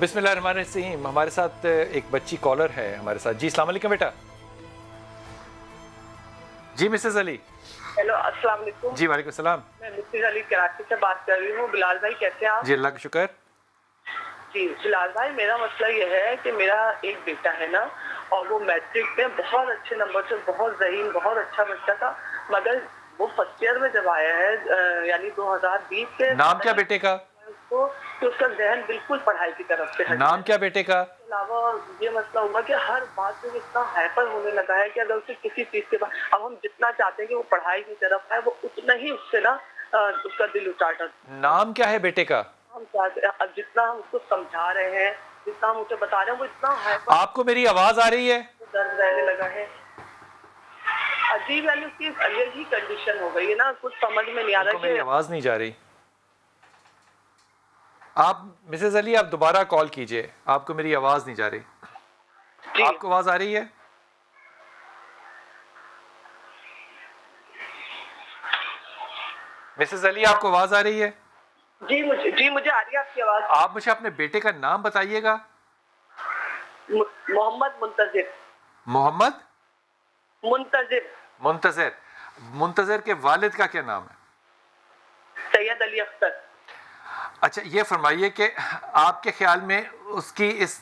بسم اللہ الرحمن الرحیم. ہمارے ساتھ ایک بچی کالر ہے ہمارے ساتھ. جی السلام علیکم بیٹا. جی مسز علی. ہیلو السلام علیکم. جی وعلیکم السلام. میں مسز علی کراچی سے بات کر رہی ہوں. بلال بھائی کیسے ہیں آپ؟ جی اللہ کا شکر. جی بلال بھائی, میرا مسئلہ یہ ہے کہ میرا ایک بیٹا ہے نا, اور وہ میٹرک میں بہت اچھے نمبر سے, بہت ذہین, بہت اچھا بچہ تھا, مگر وہ فرسٹ ایئر میں جب آیا ہے یعنی 2020 کے. نام کیا بیٹے کا؟ کہ اس کا ذہن بالکل پڑھائی کی طرف سے. نام کیا بیٹے کا؟ اس کے علاوہ یہ مسئلہ ہوا کہ ہر بات میں اتنا ہائپر ہونے لگا ہے کہ اگر اسے کسی چیز کے بعد, اب ہم جتنا چاہتے ہیں کہ وہ پڑھائی کی طرف آئے, وہ اتنا ہی اس سے نا اس کا دل اچاٹا. نام کیا ہے بیٹے کا؟ ہم چاہتے ہیں, اب جتنا ہم اس کو سمجھا رہے ہیں, جتنا ہم اسے بتا رہے ہیں, وہ اتنا ہائپر. آپ کو میری آواز آ رہی ہے؟ درد رہنے لگا ہے. عجیب یعنی اس کی الگ ہی کنڈیشن ہو گئی ہے نا, کچھ سمجھ میں نہیں آ رہا. میری آواز نہیں جا رہی. آپ مسز علی آپ دوبارہ کال کیجئے, آپ کو میری آواز نہیں جا رہی. جی آپ کو آواز آ رہی ہے؟ مسز علی آپ کو آواز آ رہی ہے؟ جی مجھے آ رہی ہے آپ کی آواز. آپ مجھے اپنے بیٹے کا نام بتائیے گا. محمد منتظر. محمد منتظر. منتظر. منتظر کے والد کا کیا نام ہے؟ سید علی اختر. اچھا یہ فرمائیے کہ آپ کے خیال میں اس کی اس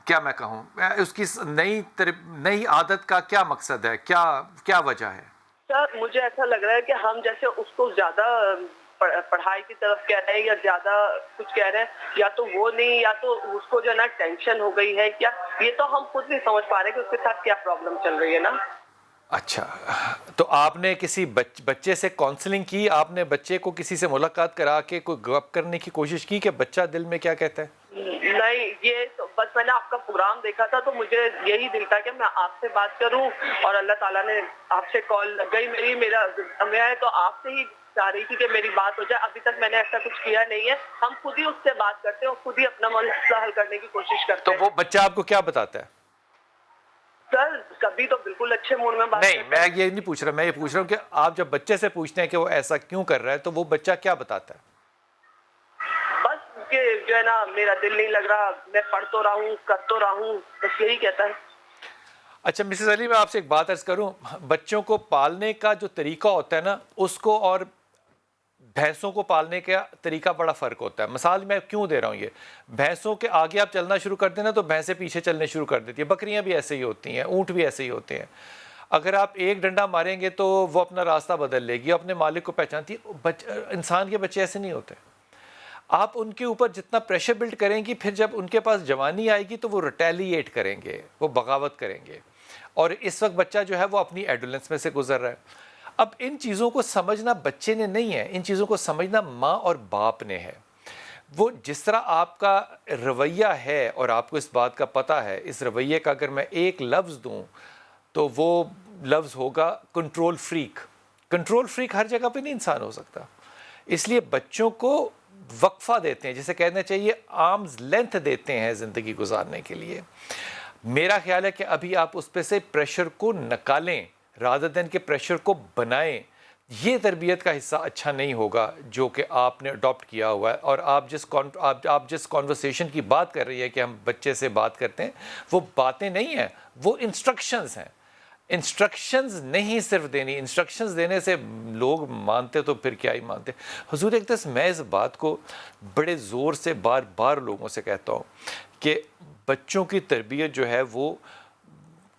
کیا میں کہوں اس کی نئی عادت کا کیا مقصد ہے، کیا وجہ ہے؟ سر مجھے ایسا لگ رہا ہے کہ ہم جیسے اس کو زیادہ پڑھائی کی طرف کہہ رہے ہیں یا زیادہ کچھ کہہ رہے ہیں، یا تو وہ نہیں، یا تو اس کو جو ہے نا ٹینشن ہو گئی ہے کیا، یہ تو ہم خود نہیں سمجھ پا رہے کہ اس کے ساتھ کیا پرابلم چل رہی ہے نا. اچھا تو آپ نے کسی بچے سے کاؤنسلنگ کی؟ آپ نے بچے کو کسی سے ملاقات کرا کے کوئی گپ کرنے کی کوشش کی کہ بچہ دل میں کیا کہتا ہے؟ نہیں، یہ تو بس میں نے آپ کا پروگرام دیکھا تھا تو مجھے یہی دل تھا کہ میں آپ سے بات کروں، اور اللہ تعالیٰ نے آپ سے کال لگ گئی میں تو آپ سے ہی چاہ رہی تھی کہ میری بات ہو جائے. ابھی تک میں نے ایسا کچھ کیا نہیں ہے، ہم خود ہی اس سے بات کرتے ہیں اور خود ہی اپنا مسئلہ حل کرنے کی کوشش کرتے تو ہیں. وہ بچہ آپ کو کیا بتاتا ہے؟ سر کبھی تو بالکل اچھے موڈ میں بات نہیں کرتے میں ہیں. یہ نہیں پوچھ رہا، میں یہ پوچھ رہا ہوں کہ آپ جب بچے سے پوچھتے ہیں کہ وہ ایسا کیوں کر رہا ہے تو وہ بچہ کیا بتاتا ہے؟ بس کہ جو ہے نا میرا دل نہیں لگ رہا، میں پڑھ تو رہا ہوں، کر تو رہا ہوں، بس یہی کہتا ہے. اچھا مسز علی میں آپ سے ایک بات عرض کروں، بچوں کو پالنے کا جو طریقہ ہوتا ہے نا اس کو اور بھینسوں کو پالنے کا طریقہ بڑا فرق ہوتا ہے. مثال میں کیوں دے رہا ہوں، یہ بھینسوں کے آگے آپ چلنا شروع کر دیں نا تو بھینسیں پیچھے چلنے شروع کر دیتی ہیں، بکریاں بھی ایسے ہی ہوتی ہیں، اونٹ بھی ایسے ہی ہوتے ہیں. اگر آپ ایک ڈنڈا ماریں گے تو وہ اپنا راستہ بدل لے گی، اپنے مالک کو پہچانتی ہے. انسان کے بچے ایسے نہیں ہوتے. آپ ان کے اوپر جتنا پریشر بلڈ کریں گی پھر جب ان کے پاس جوانی آئے گی تو وہ ریٹیلیٹ کریں گے، وہ بغاوت کریں گے. اور اس وقت بچہ جو ہے وہ اپنی ایڈولنس میں سے گزر رہا ہے. اب ان چیزوں کو سمجھنا بچے نے نہیں ہے، ان چیزوں کو سمجھنا ماں اور باپ نے ہے. وہ جس طرح آپ کا رویہ ہے اور آپ کو اس بات کا پتہ ہے، اس رویے کا اگر میں ایک لفظ دوں تو وہ لفظ ہوگا کنٹرول فریک. کنٹرول فریک ہر جگہ پہ نہیں انسان ہو سکتا، اس لیے بچوں کو وقفہ دیتے ہیں، جسے کہنا چاہیے آرمز لینتھ دیتے ہیں زندگی گزارنے کے لیے. میرا خیال ہے کہ ابھی آپ اس پہ سے پریشر کو نکالیں رادر دین کہ پریشر کو بنائیں. یہ تربیت کا حصہ اچھا نہیں ہوگا جو کہ آپ نے اڈاپٹ کیا ہوا ہے. اور آپ جس کانورسیشن کی بات کر رہی ہے کہ ہم بچے سے بات کرتے ہیں، وہ باتیں نہیں ہیں، وہ انسٹرکشنز ہیں. انسٹرکشنز نہیں صرف دینی، انسٹرکشنز دینے سے لوگ مانتے تو پھر کیا ہی مانتے. حضور اقدس میں اس بات کو بڑے زور سے بار بار لوگوں سے کہتا ہوں کہ بچوں کی تربیت جو ہے وہ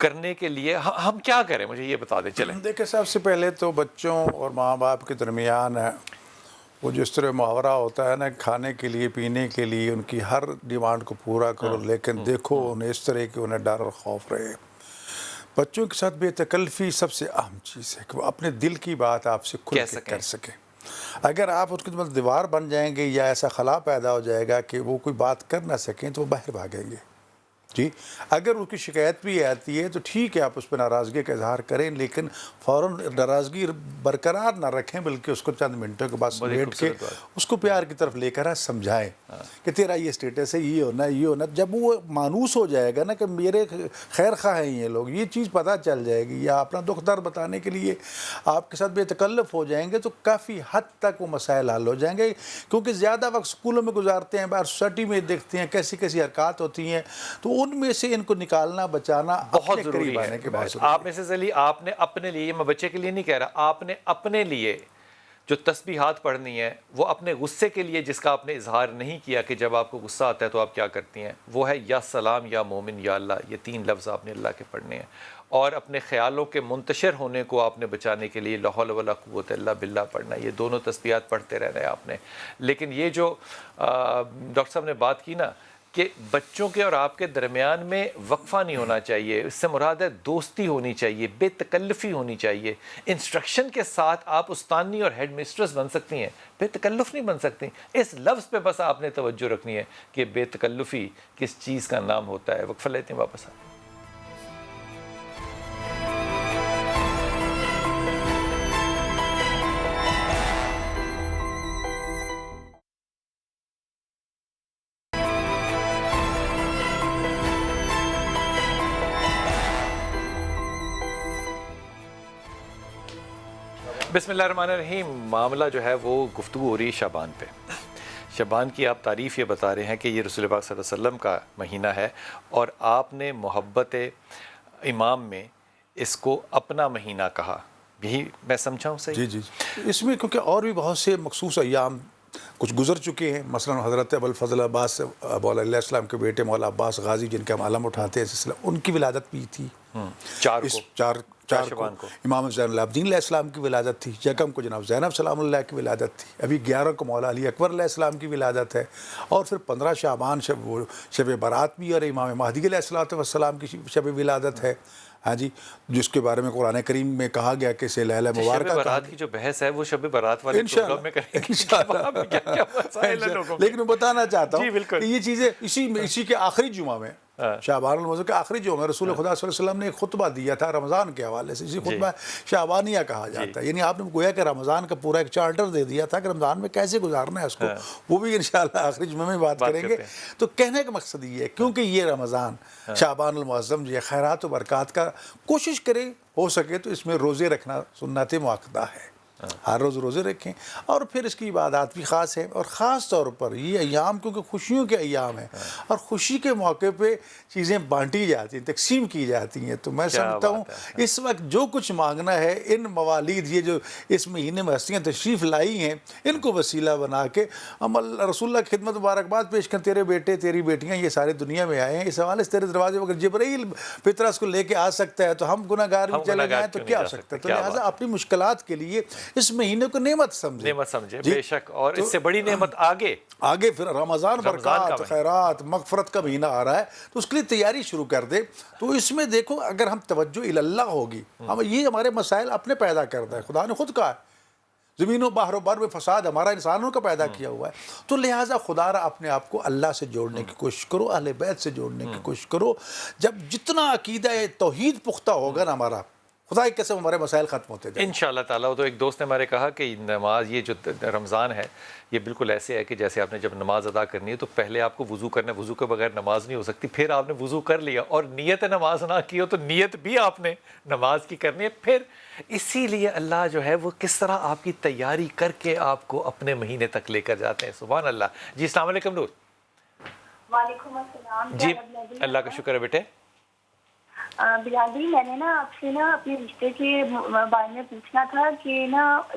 کرنے کے لیے ہم کیا کریں، مجھے یہ بتا دیں. چلیں دیکھیں سب سے پہلے تو بچوں اور ماں باپ کے درمیان ہے وہ جس طرح محاورہ ہوتا ہے نا، کھانے کے لیے پینے کے لیے ان کی ہر ڈیمانڈ کو پورا کرو، لیکن دیکھو انہیں اس طرح کہ انہیں ڈر اور خوف رہے. بچوں کے ساتھ بے تکلفی سب سے اہم چیز ہے کہ وہ اپنے دل کی بات آپ سے کھل کے کر سکیں. اگر آپ اس کی دیوار بن جائیں گے یا ایسا خلا پیدا ہو جائے گا کہ وہ کوئی بات کر نہ سکیں تو وہ باہر بھاگیں گے. جی اگر اس کی شکایت بھی آتی ہے تو ٹھیک ہے، آپ اس پہ ناراضگی کا اظہار کریں، لیکن فوراً ناراضگی برقرار نہ رکھیں، بلکہ اس کو چند منٹوں کے بعد سمیٹ کے اس کو پیار کی طرف لے کر سمجھائیں کہ تیرا یہ سٹیٹس ہے، یہ ہونا یہ ہونا. جب وہ مانوس ہو جائے گا نا کہ میرے خیر خواہ ہیں یہ لوگ، یہ چیز پتہ چل جائے گی، یا اپنا دکھ درد بتانے کے لیے آپ کے ساتھ بے تکلف ہو جائیں گے تو کافی حد تک وہ مسائل حل ہو جائیں گے. کیونکہ زیادہ وقت اسکولوں میں گزارتے ہیں، باہر سوسائٹی میں دیکھتے ہیں کیسی کیسی حرکات ہوتی ہیں، تو ان میں سے ان کو نکالنا بچانا بہت ضروری ہے. آپ مسز علی آپ نے اپنے لیے، میں بچے کے لیے نہیں کہہ رہا، آپ نے اپنے لیے جو تسبیحات پڑھنی ہے وہ اپنے غصے کے لیے جس کا آپ نے اظہار نہیں کیا کہ جب آپ کو غصہ آتا ہے تو آپ کیا کرتی ہیں، وہ ہے یا سلام یا مومن یا اللہ. یہ 3 لفظ آپ نے اللہ کے پڑھنے ہیں. اور اپنے خیالوں کے منتشر ہونے کو آپ نے بچانے کے لیے لا حول ولا قوت الا باللہ پڑھنا. یہ دونوں تسبیحات پڑھتے رہنا ہے آپ نے. لیکن یہ جو ڈاکٹر صاحب نے بات کی نا کہ بچوں کے اور آپ کے درمیان میں وقفہ نہیں ہونا چاہیے، اس سے مراد ہے دوستی ہونی چاہیے، بے تکلفی ہونی چاہیے. انسٹرکشن کے ساتھ آپ استانی اور ہیڈ مسٹرس بن سکتی ہیں، بے تکلف نہیں بن سکتی. اس لفظ پہ بس آپ نے توجہ رکھنی ہے کہ بے تکلفی کس چیز کا نام ہوتا ہے. وقفہ لیتے ہیں، واپس آتے ہیں. بسم اللہ الرحمن الرحیم. معاملہ جو ہے وہ گفتگو ہو رہی ہے شعبان پہ. شعبان کی آپ تعریف یہ بتا رہے ہیں کہ یہ رسول پاک صلی اللہ علیہ وسلم کا مہینہ ہے اور آپ نے محبت امام میں اس کو اپنا مہینہ کہا. یہی میں سمجھا ہوں صحیح؟ جی. اس میں کیونکہ اور بھی بہت سے مخصوص ایام کچھ گزر چکے ہیں. مثلا حضرت ابوالفضل عباس علیہ السلام کے بیٹے مولا عباس غازی جن کا ہم علم اٹھاتے ہیں سلسلہ، ان کی ولادت بھی تھی. چار کو امام زین العابدین علیہ السلام کی ولادت تھی. یکم کو جناب زینب سلام اللہ کی ولادت تھی. ابھی 11 کو مولا علی اکبر علیہ السلام کی ولادت ہے. اور پھر 15 شعبان شب برات بھی اور امام مہدی علیہ السلام کی شب ولادت ہے. ہاں جی، جس کے بارے میں قرآن کریم میں کہا گیا کہ سے لیلہ مبارکہ. شب برات کی جو بحث ہے وہ شب برات والے پروگرام میں کریں گے. لیکن میں بتانا چاہتا ہوں کہ یہ چیزیں اسی کے آخری جمعہ میں، شعبان الموضوع کے آخری جمعہ میں رسول خدا صلی اللہ علیہ وسلم نے ایک خطبہ دیا تھا رمضان کے حوالے سے. اسی خطبہ شعبانیہ کہا جاتا ہے. یعنی آپ نے گویا کہ رمضان کا پورا ایک چارٹر دے دیا تھا کہ رمضان میں کیسے گزارنا ہے اس کو. وہ بھی انشاءاللہ آخری جمعہ میں بات کریں گے. تو کہنے کا مقصد یہ ہے کیونکہ یہ رمضان شعبان المعظم جو خیرات و برکات کا، کوشش کریں ہو سکے تو اس میں روزے رکھنا سنت مؤکدہ ہے. ہر روز روزے رکھیں. اور پھر اس کی عبادات بھی خاص ہے. اور خاص طور پر یہ ایام کیونکہ خوشیوں کے ایام ہیں اور خوشی کے موقع پہ چیزیں بانٹی جاتی ہیں، تقسیم کی جاتی ہیں. تو میں سمجھتا ہوں اس وقت جو کچھ مانگنا ہے ان موالید، یہ جو اس مہینے میں ہستیاں تشریف لائی ہیں، ان کو وسیلہ بنا کے ہم رسول اللہ کی خدمت مبارکباد پیش کریں. تیرے بیٹے تیری بیٹیاں یہ سارے دنیا میں آئے ہیں. اس حوالے سے تیرے دروازے پر جبرائیل فطرت کو لے کے آ سکتا ہے تو ہم گناہ گار بھی چلے جائیں تو کیا ہو سکتا ہے. تو لہٰذا اپنی مشکلات کے لیے اس مہینے کو نعمت سمجھے بے شک. اور اس سے بڑی نعمت آگے پھر رمضان برکات خیرات مغفرت کا مہینہ آ رہا ہے تو اس کے لیے تیاری شروع کر دے. تو اس میں دیکھو اگر ہم توجہ اللہ ہوگی، ہم یہ ہمارے مسائل اپنے پیدا کرتا ہے. خدا نے خود کہا ہے زمین و باہر و بر میں فساد ہمارا انسانوں کا پیدا کیا ہوا ہے. تو لہٰذا خدا را اپنے آپ کو اللہ سے جوڑنے کی کوشش کرو، اہل بیت سے جوڑنے کی کوشش کرو. جب جتنا عقیدہ توحید پختہ ہوگا نا ہمارا، خدا کی قسم ہمارے مسائل ختم ہوتے جائیں انشاءاللہ تعالیٰ. تو ایک دوست نے ہمارے کہا کہ نماز، یہ جو رمضان ہے یہ بالکل ایسے ہے کہ جیسے آپ نے جب نماز ادا کرنی ہے تو پہلے آپ کو وضو کرنا ہے. وضو کے بغیر نماز نہیں ہو سکتی. پھر آپ نے وضو کر لیا اور نیت نماز نہ کی ہو تو نیت بھی آپ نے نماز کی کرنی ہے. پھر اسی لیے اللہ جو ہے وہ کس طرح آپ کی تیاری کر کے آپ کو اپنے مہینے تک لے کر جاتے ہیں. سبحان اللہ. جی السلام علیکم نور. وعلیکم السلام. جی اللہ کا شکر ہے بیٹے. بلال جی، میں نے نا آپ سے اپنے رشتے کے بارے میں پوچھنا تھا کہ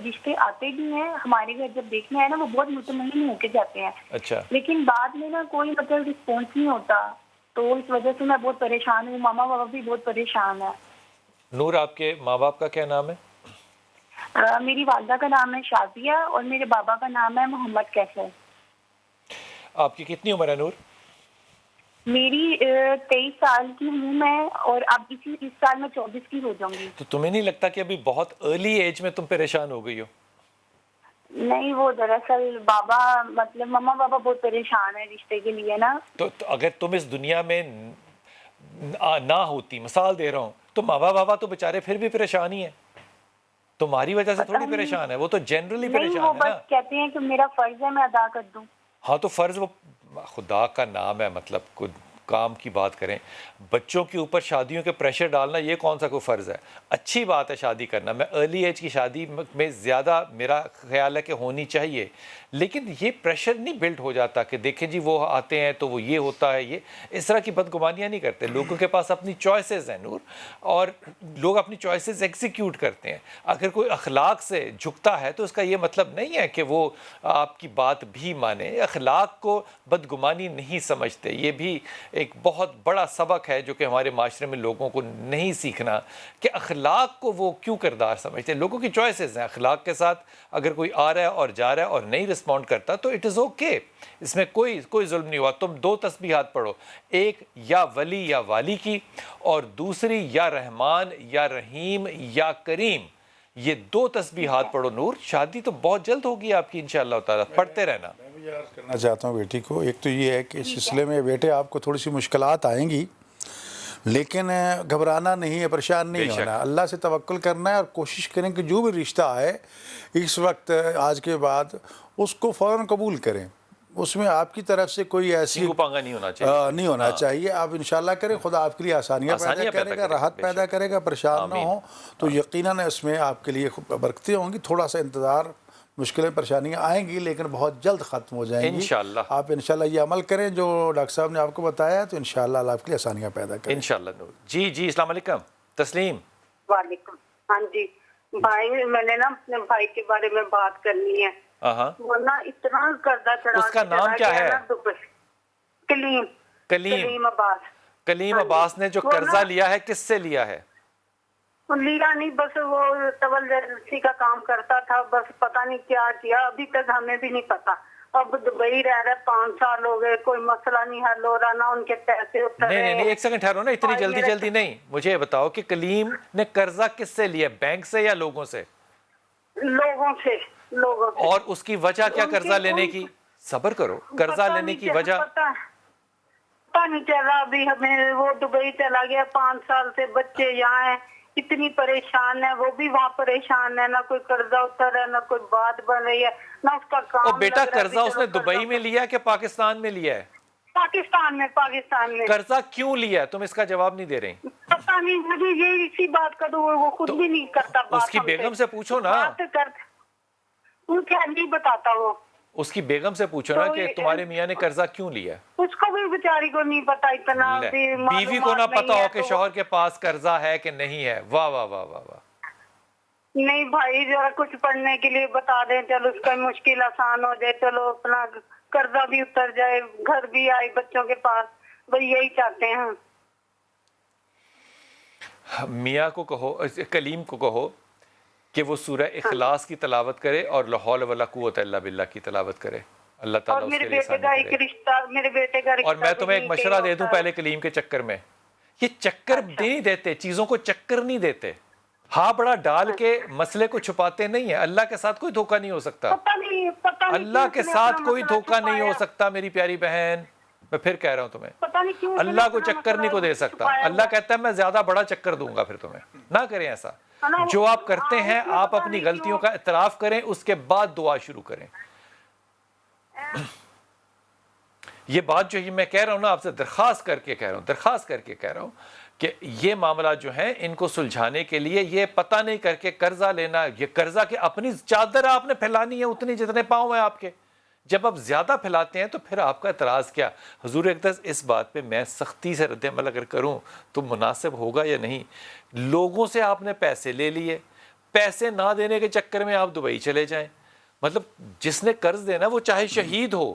رشتے آتے بھی ہیں ہمارے گھر، جب دیکھنا ہے وہ بہت مطمئن ہو کے جاتے ہیں. اچھا. لیکن بعد میں کوئی رسپانس نہیں ہوتا، تو اس وجہ سے میں بہت پریشان ہوں. ماما بابا بھی بہت پریشان ہے. نور، آپ کے ماں باپ کا کیا نام ہے؟ میری والدہ کا نام ہے شازیہ اور میرے بابا کا نام ہے محمد کیسر. آپ کی کتنی عمر ہے نور؟ میری 23 سال کی ہوں میں، اور اب اس سال میں 24 کی ہو جاؤں گی. تو تمہیں نہیں لگتا کہ ابھی بہت ارلی ایج میں تم پریشان ہو گئی ہو؟ نہیں، وہ دراصل بابا ماما بابا بہت پریشان ہے رشتے کے لیے نا. تو اگر تم اس دنیا میں نہ ہوتی، مثال دے رہا ہوں، تو ماما بابا تو بےچارے پھر بھی پریشان ہی ہیں. تمہاری وجہ سے تھوڑی پریشان ہے، وہ تو جنرلی پریشان ہے نا. وہ بس کہتے ہیں کہ میرا فرض ہے میں ادا کر دوں. ہاں تو فرض، وہ خدا کا نام ہے، مطلب کوئی کام کی بات کریں. بچوں کے اوپر شادیوں کے پریشر ڈالنا یہ کون سا کوئی فرض ہے؟ اچھی بات ہے شادی کرنا. میں ارلی ایج کی شادی میں زیادہ میرا خیال ہے کہ ہونی چاہیے، لیکن یہ پریشر نہیں بلڈ ہو جاتا کہ دیکھیں جی وہ آتے ہیں تو وہ یہ ہوتا ہے. یہ اس طرح کی بدگمانیاں نہیں کرتے. لوگوں کے پاس اپنی چوائسیز ہیں نور، اور لوگ اپنی چوائسیز ایگزیکیوٹ کرتے ہیں. اگر کوئی اخلاق سے جھکتا ہے تو اس کا یہ مطلب نہیں ہے کہ وہ آپ کی بات بھی مانے. اخلاق کو بدگمانی نہیں سمجھتے. یہ بھی ایک بہت بڑا سبق ہے جو کہ ہمارے معاشرے میں لوگوں کو نہیں سیکھنا کہ اخلاق کو وہ کیوں کردار سمجھتے ہیں. لوگوں کی چوائسیز ہیں. اخلاق کے ساتھ اگر کوئی آ رہا ہے اور جا رہا ہے اور نہیں رسپونڈ کرتا تو اٹ از اوکے. اس میں کوئی ظلم نہیں ہوا. تم 2 تسبیحات پڑھو، ایک یا ولی یا والی کی، اور دوسری یا رحمان یا رحیم یا کریم. یہ 2 تسبیحات پڑھو نور. شادی تو بہت جلد ہوگی آپ کی انشاءاللہ تعالیٰ. پڑھتے رہنا. میں بھی عرض کرنا چاہتا ہوں بیٹی کو، ایک تو یہ ہے کہ اس سلسلے میں بیٹے آپ کو تھوڑی سی مشکلات آئیں گی، لیکن گھبرانا نہیں ہے، پریشان نہیں ہونا. اللہ سے توکل کرنا ہے اور کوشش کریں کہ جو بھی رشتہ آئے اس وقت آج کے بعد اس کو فوراً قبول کریں. اس میں آپ کی طرف سے کوئی ایسی سینگو پانگا نہیں ہونا چاہیے، نہیں ہونا چاہیے. آپ انشاءاللہ کریں, خدا آپ کے لیے آسانیاں پیدا کرے گا, راحت پیدا کرے گا, پریشان نہ ہوں تو یقیناً اس میں آپ کے لیے برکتیں ہوں گی. تھوڑا سا انتظار, مشکلیں پریشانیاں آئیں گی لیکن بہت جلد ختم ہو جائیں گی انشاءاللہ. آپ انشاءاللہ یہ عمل کریں جو ڈاکٹر صاحب نے آپ کو بتایا, تو انشاءاللہ اللہ آپ کے لیے آسانیاں پیدا کریں. انشاءاللہ. جی جی السلام علیکم تسلیم. وعلیکم. ہاں جی بھائی, میں نے نا اپنے بھائی کے بارے میں بات کرنی ہے. وہ نا اتنا قرضہ چڑھا, اس کا نام کیا ہے؟ کلیم. کلیم عباس. کلیم عباس نے جو قرضہ لیا ہے کس سے لیا ہے؟ لیا نہیں, بس وہ ٹول ایجنسی کا کام کرتا تھا, بس پتہ نہیں کیا کیا, ابھی تک ہمیں بھی نہیں پتا. اب دبئی رہ رہے 5 سال ہو گئے, کوئی مسئلہ نہیں حل ہو رہا, نہ ان کے پیسے اتر رہے. نہیں, ایک سیکنڈ ٹھہرو نا, اتنی جلدی نہیں. مجھے بتاؤ کہ کلیم نے قرضہ کس سے لیا, بینک سے یا لوگوں سے؟ لوگوں سے. اور اس کی وجہ کیا قرضہ لینے کی؟ صبر کرو, قرضہ لینے کی وجہ پتہ نہیں چلا. ابھی ہمیں وہ دبئی چلا گیا 5 سال سے, بچے یہاں ہیں, اتنی پریشان ہے, وہ بھی وہاں پریشان ہے, نہ کوئی قرضہ اتر ہے, نہ کوئی بات بن رہی ہے, نہ اس کا کام. اور بیٹا قرضہ اس نے دبئی میں لیا کہ پاکستان میں لیا ہے؟ پاکستان میں. قرضہ کیوں لیا؟ تم اس کا جواب نہیں دے رہی. پتہ نہیں, مجھے یہ اسی بات کا تو وہ خود بھی نہیں کرتا بات. اس کی بیگم سے پوچھو نا. وہ کیا نہیں بتاتا. وہ اس کی بیگم سے پوچھو نا کہ تمہارے میاں نے قرضہ کیوں لیا. اس کو بھی بیچاری کو نہیں پتا اتنا. بیوی کو نہ پتا ہو کہ شوہر کے پاس قرضہ ہے کہ نہیں ہے. واہ واہ واہ واہ واہ. نہیں بھائی, ذرا کچھ پڑھنے کے لیے بتا دیں, چلو اس کا مشکل آسان ہو جائے, چلو اپنا قرضہ بھی اتر جائے, گھر بھی آئے بچوں کے پاس, بس یہی چاہتے ہیں. میاں کو کہو, کلیم کو کہو کہ وہ سورہ اخلاص کی تلاوت کرے اور لا حول ولا قوت الا باللہ کی تلاوت کرے. اللہ تعالیٰ اس کے لیے آسانی کرے. میرے بیٹے کا اور میں تمہیں ایک مشورہ دے دوں پہلے کلیم کے چکر میں, یہ چکر نہیں دیتے, چیزوں کو چکر نہیں دیتے, ہاں بڑا ڈال کے مسئلے کو چھپاتے نہیں ہیں. اللہ کے ساتھ کوئی دھوکہ نہیں ہو سکتا. اللہ کے ساتھ کوئی دھوکہ نہیں ہو سکتا میری پیاری بہن. میں پھر کہہ رہا ہوں تمہیں, اللہ کو چکر نہیں کو دے سکتا. اللہ کہتا ہے میں زیادہ بڑا چکر دوں گا پھر تمہیں. نہ کریں ایسا. جو آپ کرتے ہیں, آپ اپنی غلطیوں کا اعتراف کریں, اس کے بعد دعا شروع کریں. یہ بات جو میں کہہ رہا ہوں نا, آپ سے درخواست کر کے کہہ رہا ہوں کہ یہ معاملات جو ہیں ان کو سلجھانے کے لیے یہ پتہ نہیں کر کے قرضہ لینا, یہ قرضہ کہ اپنی چادر آپ نے پھیلانی ہے اتنی جتنے پاؤں ہیں آپ کے. جب آپ زیادہ پھیلاتے ہیں تو پھر آپ کا اعتراض کیا؟ حضور اقدس اس بات پہ میں سختی سے رد عمل اگر کروں تو مناسب ہوگا یا نہیں؟ لوگوں سے آپ نے پیسے لے لیے, پیسے نہ دینے کے چکر میں آپ دبئی چلے جائیں. مطلب جس نے قرض دینا وہ چاہے شہید ہو.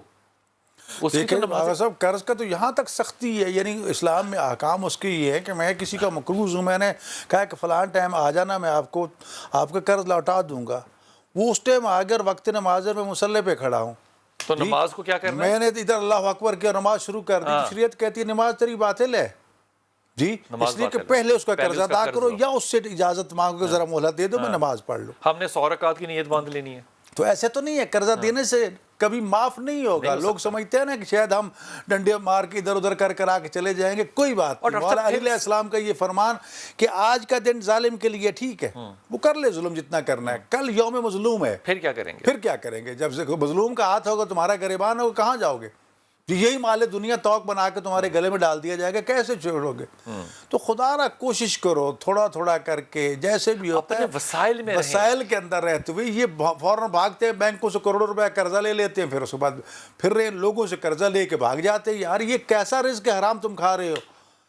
دیکھیں صاحب, قرض کا تو یہاں تک سختی ہے, یعنی اسلام میں احکام اس کی یہ ہے کہ میں کسی کا مقروض ہوں, میں نے کہا کہ فلان ٹائم آ جانا, میں آپ کا قرض لوٹا دوں گا. وہ اس ٹائم اگر وقت نماز میں مصلی پہ کھڑا ہوں تو نماز کو کیا کرنا ہے؟ میں نے ادھر اللہ اکبر کیا, نماز شروع کر دی. شریعت کہتی ہے نماز تیری باطل ہے جی, اس لیے کہ پہلے اس کا قرض ادا کرو یا اس سے اجازت مانگو کہ ذرا مہلت دے دو, میں نماز پڑھ لوں. ہم نے 100 رکعت کی نیت باندھ لینی ہے. تو ایسے تو نہیں ہے, قرضہ دینے سے کبھی معاف نہیں ہوگا. لوگ سمجھتے ہیں نا کہ شاید ہم ڈنڈے مار کے ادھر ادھر کر آ کے چلے جائیں گے. کوئی بات نہیں. مولا علی علیہ السلام کا یہ فرمان کہ آج کا دن ظالم کے لیے ٹھیک ہے, وہ کر لے ظلم جتنا کرنا ہے, کل یوم مظلوم ہے, پھر کیا کریں گے؟ جب سے مظلوم کا ہاتھ ہوگا, تمہارا گریبان ہوگا, کہاں جاؤ گے؟ یہی مال دنیا توق بنا کے تمہارے گلے میں ڈال دیا جائے گا, کیسے چھوڑو گے؟ تو خدا را کوشش کرو تھوڑا تھوڑا کر کے, جیسے بھی ہوتا ہے وسائل کے اندر رہتے ہوئے. یہ فوراً بھاگتے ہیں بینکوں سے, کروڑوں روپے قرضہ لے لیتے ہیں, پھر اس کے بعد پھر لوگوں سے قرضہ لے کے بھاگ جاتے ہیں. یار یہ کیسا رزق حرام تم کھا رہے ہو,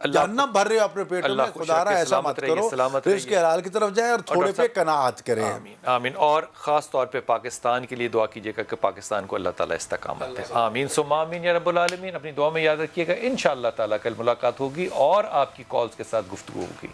جہنم بھر رہے ہو اپنے پیٹوں میں. خدا را ایسا مت کرو, رزق حلال کی طرف جائے اور تھوڑے پہ قناعت کریں. آمین. اور خاص طور پہ پاکستان کے لیے دعا کیجیے گا کہ پاکستان کو اللہ تعالیٰ استقامت دے. آمین ثم آمین یا رب العالمین. اپنی دعا میں یاد رکھیے گا, انشاءاللہ تعالیٰ کل ملاقات ہوگی اور آپ کی کالز کے ساتھ گفتگو ہوگی.